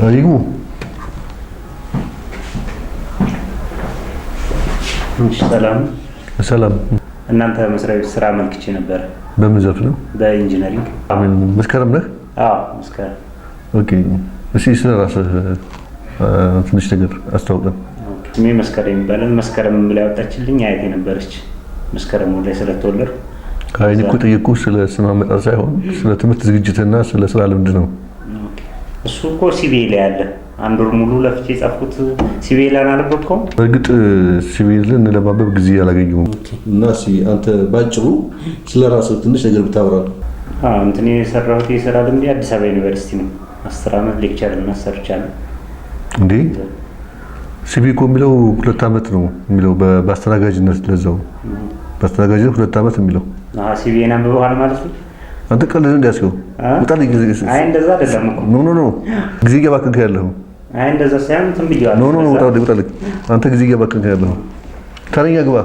አይጉ ሰላም ሰላም። እናንተ መስሪያ ቤት ስራ መልክቼ ነበር። በምን ዘርፍ ነው? በኢንጂነሪንግ። መስከረም ነህ? አዎ መስከረም። ኦኬ። እሺ ስለ ራስህ ትንሽ ነገር አስተዋውቀን። ስሜ መስከረም ይባላል። መስከረም ብላ ያወጣችልኝ አያቴ ነበረች። መስከረም ላይ ስለተወለድኩ እኔ እኮ ጠየቅኩህ ስለ ስም አመጣጥ ሳይሆን ስለ ትምህርት ዝግጅትና ስለ ስራ ልምድ ነው። እሱ እኮ ሲቪል ላይ አለ። አንድ ወር ሙሉ ለፍቼ የጻፍኩት ሲቪል ላይ አልነበርኩም። በእርግጥ ሲቪልን ለማንበብ ጊዜ አላገኘሁም እና አንተ ባጭሩ ስለ ራስህ ትንሽ ነገር ብታወራለህ። እንትን የሰራሁት የስራ ልምድ አዲስ አበባ ዩኒቨርሲቲ ነው። 10 አመት ሌክቸርነት ሰርቻለሁ። እንዴ ሲቪል እኮ የሚለው 2 አመት ነው የሚለው በአስተናጋጅነት ለዛው በአስተናጋጅነት 2 አመት የሚለው ሲቪል አንብበሃል ማለት ነው። አንተ ቀልድ እንዲያስከው በጣም አይ እንደዛ አይደለም እኮ ኖ ጊዜ እያባከንክ ያለኸው። አይ እንደዛ ሳይሆን እንትን ብዬዋለሁ። ኖ በጣም አንተ ጊዜ እያባከንክ ያለኸው። ተረኛ ግባ